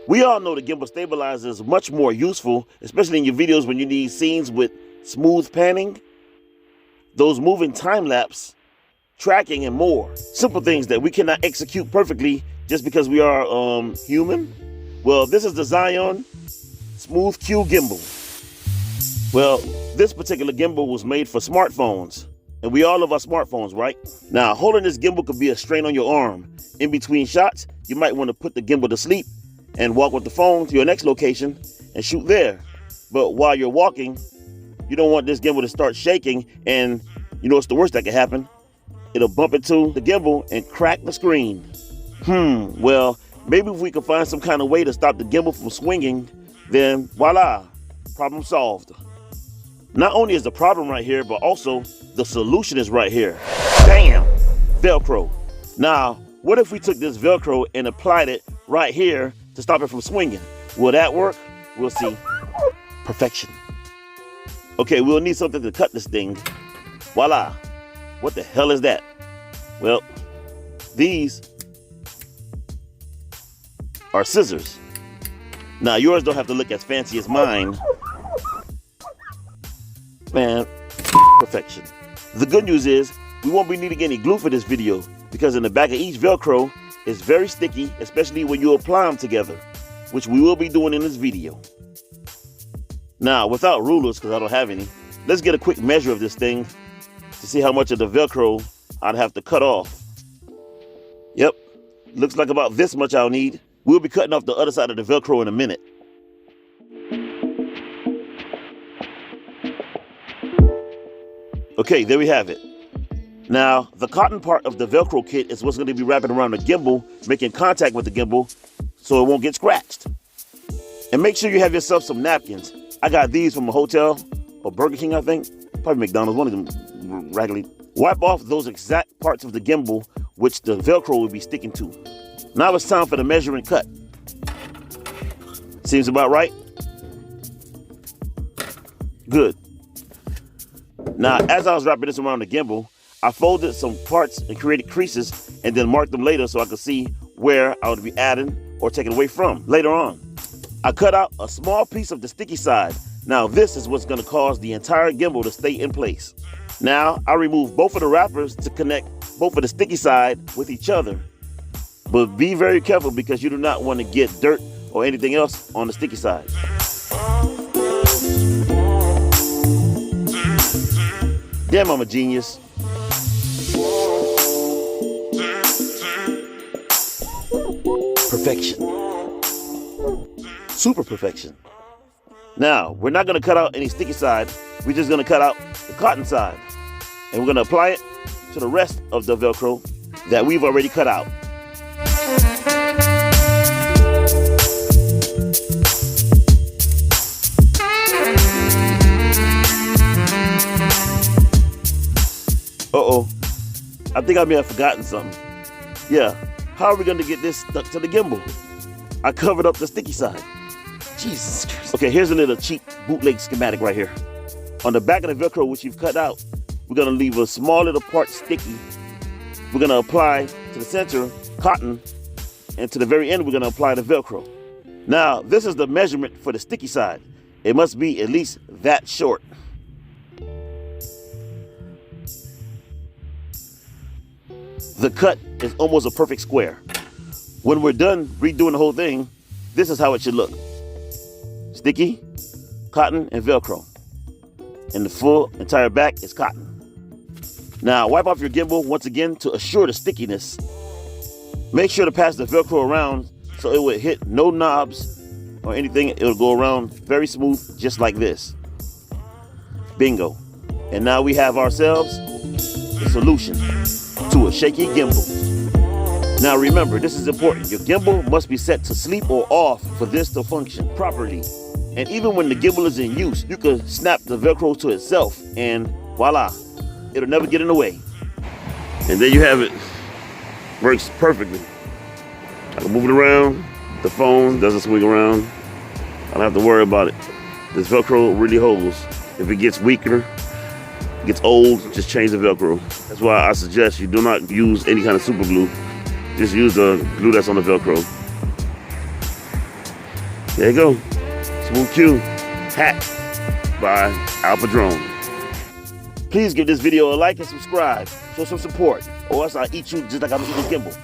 We all know the gimbal stabilizer is much more useful, especially in your videos when you need scenes with smooth panning, those moving time lapse, tracking, and more. Simple things that we cannot execute perfectly just because we are human. Well, this is the Zion Smooth Q gimbal. Well, this particular gimbal was made for smartphones, and we all love our smartphones, right? Now, holding this gimbal could be a strain on your arm. In between shots, you might want to put the gimbal to sleep and walk with the phone to your next location and shoot there. But while you're walking, you don't want this gimbal to start shaking, and you know what's the worst that could happen? It'll bump into the gimbal and crack the screen. Well, maybe if we could find some kind of way to stop the gimbal from swinging, then voila, problem solved. Not only is the problem right here, but also the solution is right here. Bam! Velcro. Now, what if we took this Velcro and applied it right here to stop it from swinging? Will that work? We'll see. Perfection. Okay, we'll need something to cut this thing. Voila. What the hell is that? Well, these are scissors. Now, yours don't have to look as fancy as mine. Man, perfection. The good news is we won't be needing any glue for this video because in the back of each Velcro is very sticky, especially when you apply them together, which we will be doing in this video. Now, without rulers, because I don't have any, let's get a quick measure of this thing to see how much of the Velcro I'd have to cut off. Yep, looks like about this much I'll need. We'll be cutting off the other side of the Velcro in a minute. Okay, there we have it. Now, the cotton part of the Velcro kit is what's going to be wrapping around the gimbal, making contact with the gimbal so it won't get scratched. And make sure you have yourself some napkins. I got these from a hotel or Burger King, I think. Probably McDonald's, one of them raggedy. Wipe off those exact parts of the gimbal which the Velcro will be sticking to. Now it's time for the measure and cut. Seems about right? Good. Now, as I was wrapping this around the gimbal, I folded some parts and created creases and then marked them later so I could see where I would be adding or taking away from later on. I cut out a small piece of the sticky side. Now, this is what's going to cause the entire gimbal to stay in place. Now, I remove both of the wrappers to connect both of the sticky side with each other. But be very careful because you do not want to get dirt or anything else on the sticky side. Damn, I'm a genius. Perfection. Super perfection. Now, we're not going to cut out any sticky side. We're just going to cut out the cotton side. And we're going to apply it to the rest of the Velcro that we've already cut out. Uh-oh, I think I may have forgotten something. Yeah, how are we going to get this stuck to the gimbal? I covered up the sticky side. Jesus Christ. Okay, here's a little cheap bootleg schematic right here. On the back of the Velcro, which you've cut out, we're going to leave a small little part sticky. We're going to apply to the center cotton, and to the very end, we're going to apply the Velcro. Now, this is the measurement for the sticky side. It must be at least that short. The cut is almost a perfect square. When we're done redoing the whole thing, this is how it should look. Sticky, cotton, and Velcro. And the full entire back is cotton. Now wipe off your gimbal once again to assure the stickiness. Make sure to pass the Velcro around so it will hit no knobs or anything. It'll go around very smooth, just like this. Bingo. And now we have ourselves the solution to a shaky gimbal. Now remember, this is important. Your gimbal must be set to sleep or off for this to function properly. And even when the gimbal is in use, you can snap the Velcro to itself and voila, it'll never get in the way. And there you have it. Works perfectly. I can move it around. The phone doesn't swing around. I don't have to worry about it. This Velcro really holds. If it gets weaker, gets old, just change the Velcro. That's why I suggest you do not use any kind of super glue. Just use the glue that's on the Velcro. There you go. Smooth Q hat by Padrone. Please give this video a like and subscribe. Show some support, or else I'll eat you just like I'm eating Gimbal.